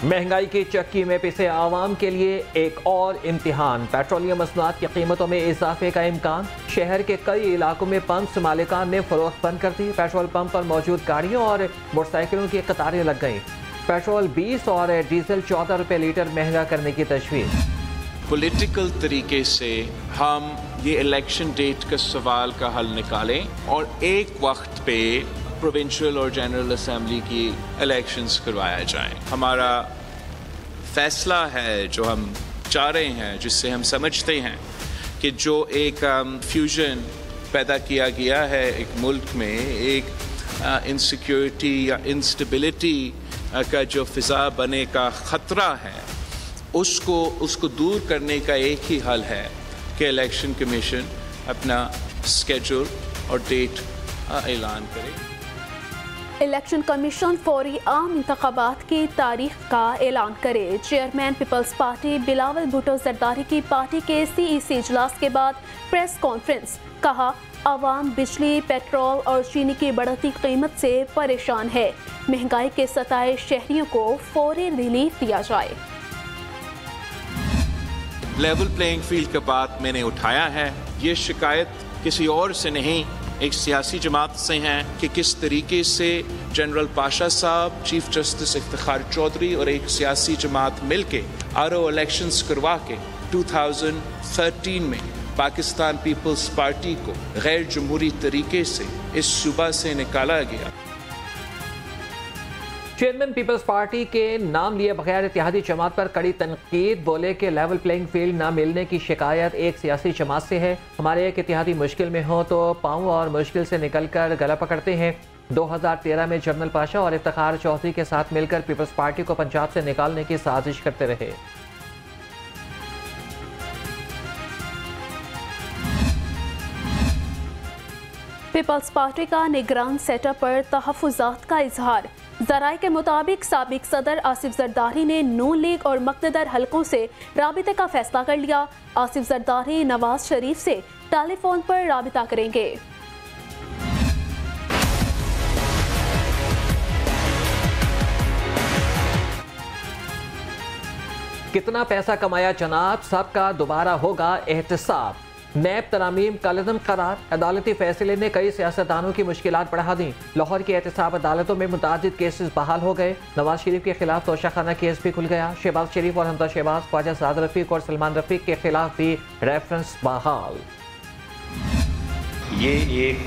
महंगाई की चक्की में पिसे आवाम के लिए एक और इम्तिहान। पेट्रोलियम मसनूआत की कीमतों में इजाफे का इम्कान। शहर के कई इलाकों में पंप्स मालिकान ने फरोख्त बंद कर दी। पेट्रोल पंप पर मौजूद गाड़ियों और मोटरसाइकिलों की कतारें लग गईं। पेट्रोल 20 और डीजल 14 रुपये लीटर महंगा करने की तजवीज़। पॉलिटिकल तरीके से हम ये इलेक्शन डेट का सवाल का हल निकालें और एक वक्त पे प्रोविंशियल और जनरल असेंबली की इलेक्शंस करवाया जाए। हमारा फैसला है जो हम चाह रहे हैं, जिससे हम समझते हैं कि जो एक फ्यूजन पैदा किया गया है एक मुल्क में, एक इनसिक्योरिटी या इंस्टेबिलिटी का जो फिजा बने का ख़तरा है, उसको दूर करने का एक ही हल है कि इलेक्शन कमीशन अपना स्केड्यूल और डेट ऐलान करे। इलेक्शन कमीशन फौरी आम इंतखाबात की तारीख का ऐलान करे। चेयरमैन पीपल्स पार्टी बिलावल भुट्टो जरदारी की पार्टी के CEC इजलास के बाद प्रेस कॉन्फ्रेंस। कहा, आवाम बिजली, पेट्रोल और चीनी की बढ़ती कीमत से परेशान है। महंगाई के सताए शहरियों को फौरी रिलीफ दिया जाए। लेवल प्लेइंग फील्ड का बात मैंने उठाया है। ये शिकायत किसी और से नहीं, एक सियासी जमात से हैं कि किस तरीके से जनरल पाशा साहब, चीफ जस्टिस इफ्तिखार चौधरी और एक सियासी जमात मिलके RO इलेक्शंस करवा के 2013 में पाकिस्तान पीपल्स पार्टी को गैर जमहूरी तरीके से इस सूबा से निकाला गया। चेयरमैन पीपल्स पार्टी के नाम लिए बगैर इत्तेहादी जमात पर कड़ी तनकीद। बोले कि लेवल प्लेइंग फील्ड ना मिलने की शिकायत एक सियासी जमात से है। हमारे एक इत्तेहादी मुश्किल में हो तो पाँव और मुश्किल से निकलकर गला पकड़ते हैं। 2013 में जनरल पाशा और इफ्तिखार चौधरी के साथ मिलकर पीपल्स पार्टी को पंजाब से निकालने की साजिश करते रहे। पीपल्स पार्टी का निगरान सेटअप पर तहफ़्फ़ुज़ात का इजहार। ज़राए के मुताबिक साबिक सदर आसिफ जरदारी ने नून लीग और मक़तदर हलकों से राबिते का फैसला कर लिया। आसिफ जरदारी नवाज शरीफ से टेलीफोन पर राबिता करेंगे। कितना पैसा कमाया जनाब, सबका दोबारा होगा एहतसाब। नैब तरामीम कलदम करार। अदालती फैसले ने कई सियासतदानों की मुश्किलात बढ़ा दी। लाहौर की एहतसाब अदालतों में मुतादिद केसेस बहाल हो गए। नवाज शरीफ के खिलाफ तोशाखाना केस भी खुल गया। शहबाज शरीफ और हमजा शहबाज, ख्वाजा साद रफीक और सलमान रफीक के खिलाफ भी रेफरेंस बहाल। ये एक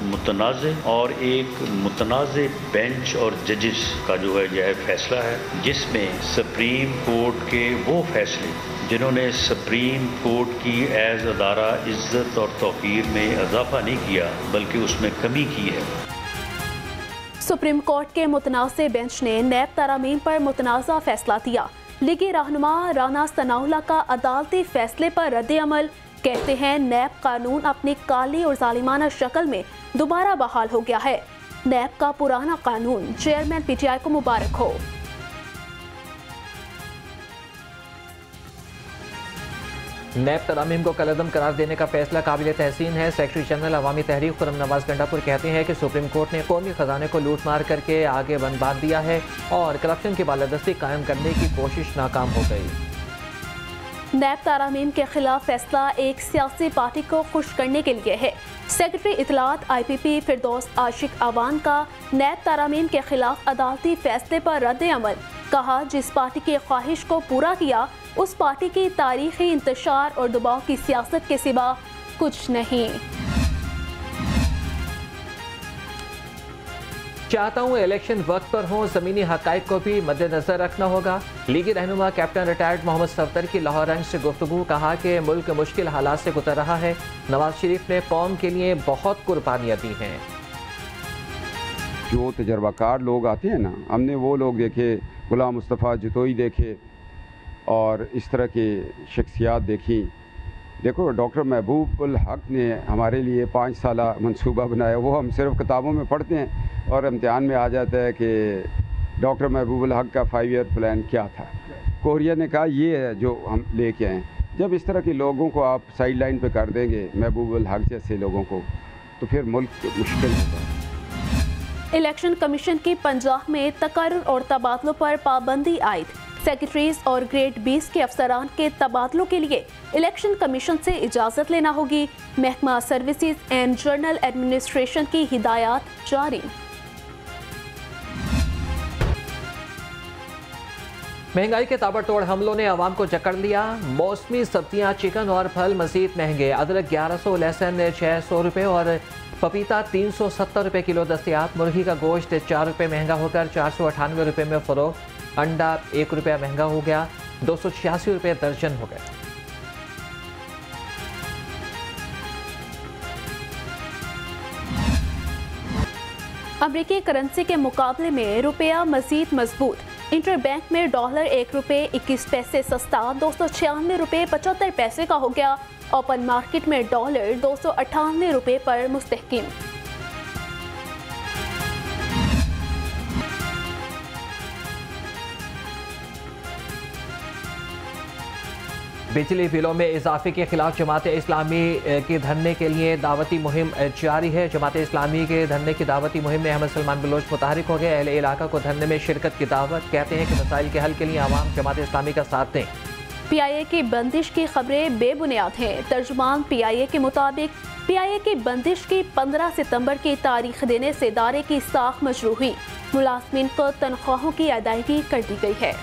मुतनाज़ और एक मुतनाज़ बेंच और जजेस का जो है फैसला है, जिसमें सुप्रीम कोर्ट के वो फैसले जिन्होंने सुप्रीम कोर्ट की एज अदारा इज्जत और तौक़ीर में इजाफा नहीं किया बल्कि उसमें कमी की है। सुप्रीम कोर्ट के मुतनाज़ बेंच ने नैब तरामीम पर मुतनाज़ा फैसला दिया। लीगी रहनुमा राना सनाउल्लाह का अदालती फैसले पर रद्द अमल। कहते हैं नैब कानून अपनी काली और जालिमाना शक्ल में दोबारा बहाल हो गया है। नैब का पुराना कानून। चेयरमैन PTI को मुबारक हो। नैब तरामीम को कलअदम करार देने का फैसला काबिल तहसीन है। सेक्रेटरी जनरल अवामी तहरीक खुर्रम नवाज गंडापुर कहते हैं कि सुप्रीम कोर्ट ने कौमी खजाने को लूट मार करके आगे बांध दिया है और करप्शन की बालादस्ती कायम करने की कोशिश नाकाम हो गई। नैब तरामीम के खिलाफ फैसला एक सियासी पार्टी को खुश करने के लिए है। सेक्रेटरी इतलात IPP फिरदौस आशिक अवान का नैब तरामीम के खिलाफ अदालती फैसले पर रद्द अमल। कहा, जिस पार्टी की ख्वाहिश को पूरा किया उस पार्टी की तारीखी इंतशार और दबाव की सियासत के सिवा कुछ नहीं। चाहता हूँ इलेक्शन वक्त पर हो, ज़मीनी हक़ाइक़ को भी मद्देनजर रखना होगा। लीगी रहनुमा कैप्टन रिटायर्ड मोहम्मद सफदर की लाहौर रंग से गुफ्तगू। कहा कि मुल्क मुश्किल हालात से गुजर रहा है। नवाज शरीफ ने कौम के लिए बहुत कुर्बानियाँ दी हैं। जो तजर्बाकार लोग आते हैं ना, हमने वो लोग देखे, गुलाम मुस्तफ़ा जतोई देखे और इस तरह की शख्सियात देखी। देखो, डॉक्टर महबूब उल हक ने हमारे लिए 5 साला मंसूबा बनाया। वो हम सिर्फ किताबों में पढ़ते हैं और इम्तिहान में आ जाता है कि डॉक्टर महबूब उल हक का 5 ईयर प्लान क्या था। कोरिया ने कहा ये है जो हम लेके आए। जब इस तरह के लोगों को आप साइड लाइन पर कर देंगे, महबूब उल हक जैसे लोगों को, तो फिर मुल्क मुश्किल होगा। इलेक्शन कमीशन की पंजाब में तकर्रुर और तबादलों पर पाबंदी आयद। सेक्रेटरीज और ग्रेड 20 के अफसरान के तबादलों के लिए इलेक्शन कमीशन से इजाज़त लेना होगी। महकमा सर्विसेज एंड जनरल एडमिनिस्ट्रेशन की हिदायत जारी। महंगाई के ताबड़तोड़ हमलों ने आवाम को जकड़ लिया। मौसमी सब्जियां, चिकन और फल मजीद महंगे। अदरक 1100, लहसुन 600 रुपये और पपीता 370 रुपये किलो दस्तियाब। मुर्गी का गोश्त 4 रुपये महंगा होकर 498 रुपये में फरोख्त। अंडा 1 रुपया महंगा हो गया, 286 रुपये दर्जन हो गए। अमरीकी करेंसी के मुकाबले में रुपया मजीद मजबूत। इंटर बैंक में डॉलर 1 रुपये 21 पैसे सस्ता 296 रुपये 75 पैसे का हो गया। ओपन मार्केट में डॉलर 298 रुपये पर मुस्तहकिम। बिजली बिलों में इजाफे के खिलाफ जमात इस्लामी के धरने के लिए दावती मुहिम जारी है। जमात इस्लामी के धरने की दावती मुहिम में अहमद सलमान बलोच मुतहरिक हो गए। अहले इलाका को धरने में शिरकत की दावत। कहते हैं कि मसाइल के हल के लिए आवाम जमात इस्लामी का साथ दें। PIA की बंदिश की खबरें बेबुनियाद हैं। तर्जुमान PIA के मुताबिक PIA की बंदिश की 15 सितंबर की तारीख देने से इदारे की साख मशरू हुई। मुलाजमीन को तनख्वाहों की अदायगी कर दी गई है।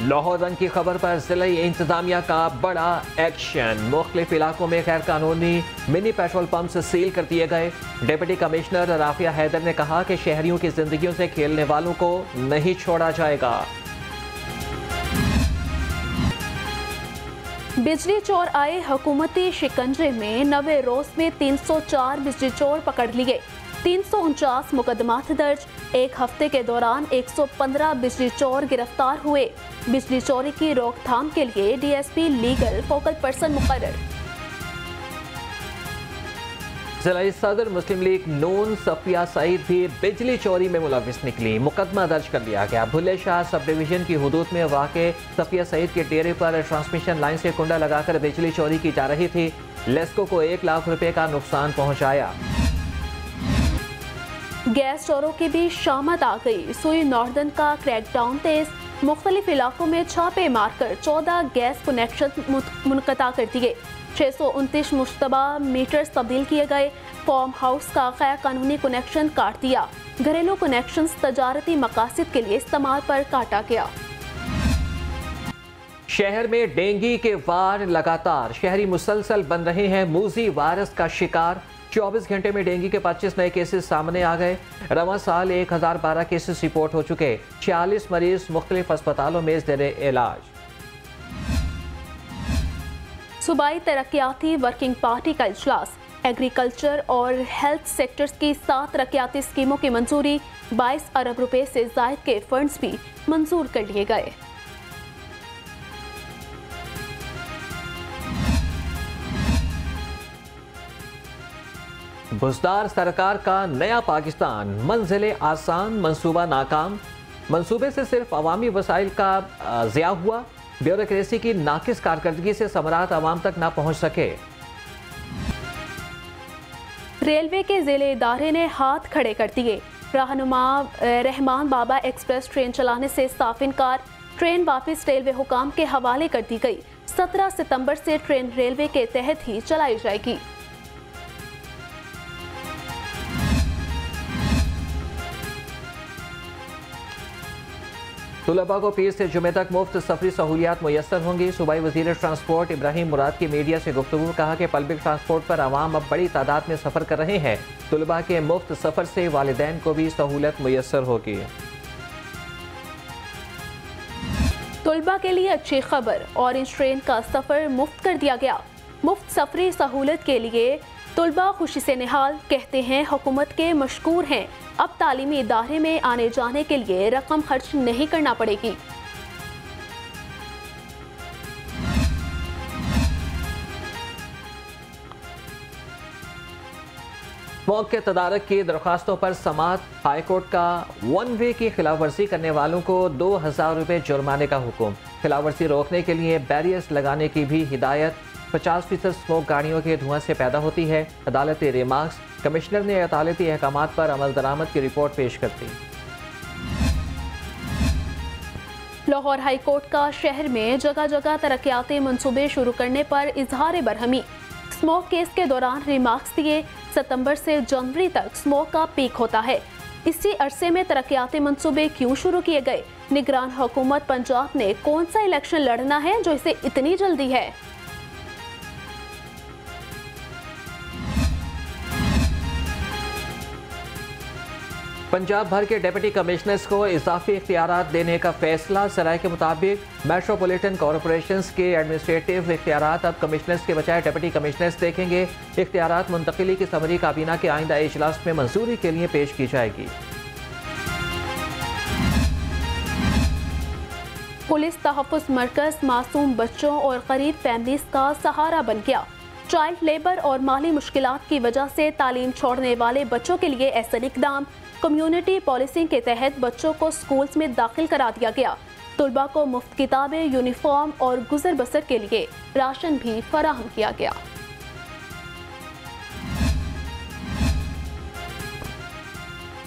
लाहौर रंग की खबर पर जिला इंतजामिया का बड़ा एक्शन। मुख्तलिफ इलाकों में गैर कानूनी मिनी पेट्रोल पंप सील कर दिए गए। डिप्टी कमिश्नर राफिया हैदर ने कहा कि शहरियों की जिंदगियों से खेलने वालों को नहीं छोड़ा जाएगा। बिजली चोर आए हुकूमती शिकंजे में 90 रोज में 304 बिजली चोर पकड़ लिए। 349 मुकदमात दर्ज। एक हफ्ते के दौरान 115 बिजली चोर गिरफ्तार हुए। बिजली चोरी की रोकथाम के लिए DSP लीगल फोकल पर्सन मुकर्रर। जिला सदर मुस्लिम लीग नून सफिया सईद भी बिजली चोरी में मुलविस निकली। मुकदमा दर्ज कर लिया गया। भुल्ले शाह सब डिवीजन की हुदूद में वाक़े सफिया सईद के डेरे पर ट्रांसमिशन लाइन से कुंडा लगाकर बिजली चोरी की जा रही थी। लेस्को को 1 लाख रुपए का नुकसान पहुंचाया। गैस चोरों की भी शामत आ गई। सुई नॉर्दर्न का क्रैकडाउन तेज। मुख्तलिफ इलाकों में छापे मारकर 14 गैस कनेक्शन मुनक़ता कर दिए। 629 मुश्तबा मीटर्स तब्दील किए गए। फार्म हाउस का गैर कानूनी कनेक्शन काट दिया। घरेलू कनेक्शन तजारती मकासद के लिए इस्तेमाल पर काटा गया। शहर में डेंगू के वार लगातार। शहरी मुसलसल बन रहे हैं मूजी वायरस का शिकार। 24 घंटे में डेंगू के 25 नए केसेस सामने आ गए। रवां साल 1012 केसेस रिपोर्ट हो चुके। 46 मरीज मुख्तलिफ अस्पतालों में ज़ेरे इलाज। सूबाई तरक्याती वर्किंग पार्टी का इजलास। एग्रीकल्चर और हेल्थ सेक्टर्स की 7 तरक्याती स्कीमों की मंजूरी। 22 अरब रुपए से ज़ायद के फंड्स भी मंजूर कर लिए गए। बुज़दार सरकार का नया पाकिस्तान। मंजिले आसान, मंसूबा नाकाम। मंसूबे से सिर्फ अवामी वसाइल का ज़िया हुआ। ब्यूरोक्रेसी की नाकिस कारकर्दगी से समरात आवाम तक ना पहुंच सके। रेलवे के ज़िले इदारे ने हाथ खड़े कर दिए। रहनुमा रहमान बाबा एक्सप्रेस ट्रेन चलाने से साफ इनकार। ट्रेन वापस रेलवे हुकाम के हवाले कर दी गई। 17 सितंबर से ट्रेन रेलवे के तहत ही चलाई जाएगी। तुलबा को पीर से जुमे तक मुफ्त सफरी सहूलियात मुयसर होंगी। सूबाई वजीर ट्रांसपोर्ट इब्राहिम मुराद की मीडिया से गुफ्तगू। कहा कि पब्लिक ट्रांसपोर्ट पर आवाम अब बड़ी तादाद में सफ़र कर रहे हैं। तुलबा के मुफ्त सफ़र से वालिदैन को भी सहूलत मुयसर होगी। तुलबा के लिए अच्छी खबर। ऑरेंज ट्रेन का सफ़र मुफ्त कर दिया गया। मुफ्त सफरी सहूलत के लिए तुलबा खुशी से निहाल। कहते हैं हुकूमत के मशकूर हैं। अब तालीमी इदारे में आने जाने के लिए रकम खर्च नहीं करना पड़ेगी। मौके तदारक की दरख्वास्तों पर समात। हाईकोर्ट का 1 वे की खिलाफ वर्जी करने वालों को 2000 रुपये जुर्माने का हुक्म। खिलाफ वर्जी रोकने के लिए बैरियर्स लगाने की भी हिदायत। 50% स्मोक गाड़ियों के धुआं से पैदा होती है। अदालती रिमार्क्स, कमिश्नर ने अदालती अहकामात पर अमल दरामद की रिपोर्ट पेश कर दी। लाहौर हाई कोर्ट का शहर में जगह जगह तरक्याती मंसूबे शुरू करने पर इजहार बरहमी। स्मोक केस के दौरान रिमार्क्स दिए, सितंबर से जनवरी तक स्मोक का पीक होता है। इसी अरसे में तरक्याती मंसूबे क्यों शुरू किए गए? निगरान हुकूमत पंजाब ने कौन सा इलेक्शन लड़ना है जो इसे इतनी जल्दी है? पंजाब भर के डिप्टी कमिश्नर्स को इजाफी इख्तियारात देने का फैसला। सराय के मुताबिक मेट्रोपॉलिटन कॉरपोरेशंस के एडमिनिस्ट्रेटिव इख्तियारात अब कमिश्नर्स के बजाय डिप्टी कमिश्नर्स देखेंगे। इख्तियारात मुंतकिली की समरी काबीना के आइंदा इजलास में मंजूरी के लिए पेश की जाएगी। पुलिस तहफ़्फ़ुज़ मरकज मासूम बच्चों और गरीब फैमिलीज का सहारा बन गया। चाइल्ड लेबर और माली मुश्किलात की वजह से तालीम छोड़ने वाले बच्चों के लिए ऐसा इक़दाम। कम्युनिटी पॉलिसिंग के तहत बच्चों को स्कूल्स में दाखिल करा दिया गया। तुलबा को मुफ्त किताबें, यूनिफॉर्म और गुजर बसर के लिए राशन भी फराहम किया गया।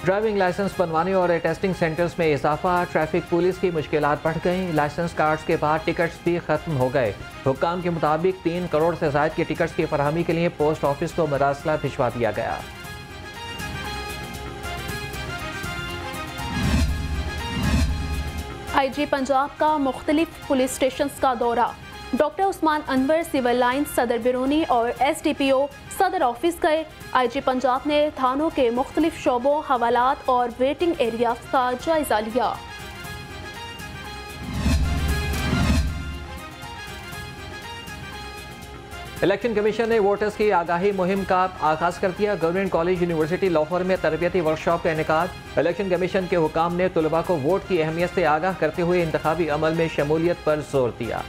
ड्राइविंग लाइसेंस बनवाने और टेस्टिंग सेंटर्स में इजाफा। ट्रैफिक पुलिस की मुश्किलात बढ़ गई। लाइसेंस कार्ड्स के बाद टिकट्स भी खत्म हो गए। हुक्काम के मुताबिक 3 करोड़ से ज़ायद के टिकट्स की फरहमी के लिए पोस्ट ऑफिस को मरासला भिजवा दिया गया। IG पंजाब का मुख्तलिफ पुलिस स्टेशन का दौरा। Doctor Usman Anwar Civil Lines Sadar Bironi और SDPO सदर ऑफिस गए। IG पंजाब ने थानों के मुख्तलिफ शोबों, हवालात और वेटिंग एरियाज का जायजा लिया। इलेक्शन कमीशन ने वोटर्स की आगाही मुहिम का आगाज कर दिया। गवर्नमेंट कॉलेज यूनिवर्सिटी लाहौर में तरबियती वर्कशॉप का इनेकाद। इलेक्शन कमीशन के हुकाम ने तुलबा को वोट की अहमियत से आगाह करते हुए इंतखाबी अमल में शमूलियत पर जोर दिया।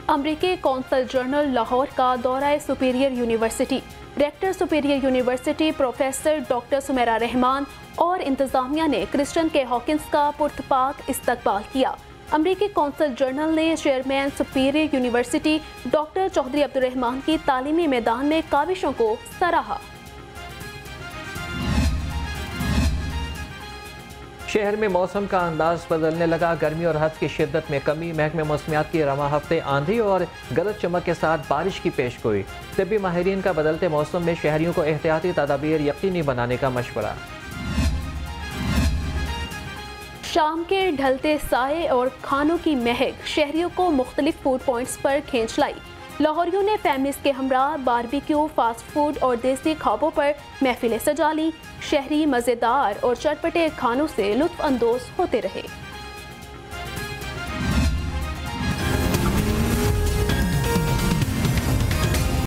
अमरीकी कौंसल जनरल लाहौर का दौरा Superior University. Rector Superior University professor doctor Sumera Rahman और इंतजामिया ने क्रिस्टन के हॉकिंस का पुरतपाक इस्तकबाल किया। अमरीकी कौंसल जनरल ने chairman Superior University doctor Chaudhry Abdurrahman की तालीमी मैदान में काविशों को सराहा। शहर में मौसम का अंदाज बदलने लगा। गर्मी और हद की शिद्दत में कमी। महकमे मौसमियात की रवा हफ्ते आंधी और गरज चमक के साथ बारिश की पेशगोई। तिब्बी माहिरीन का बदलते मौसम में शहरियों को एहतियाती तदाबीर यकीनी बनाने का मशवरा। शाम के ढलते साए और खानों की महक शहरियों को मुख्तलिफ फूड पॉइंट्स पर खींच लाई। लाहौरियों ने फैमिलीज के हमरा बारबेक्यू, फास्ट फूड और देसी खाबों पर महफिलें सजा ली। शहरी मज़ेदार और चटपटे खानों से लुत्फ अंदोज होते रहे।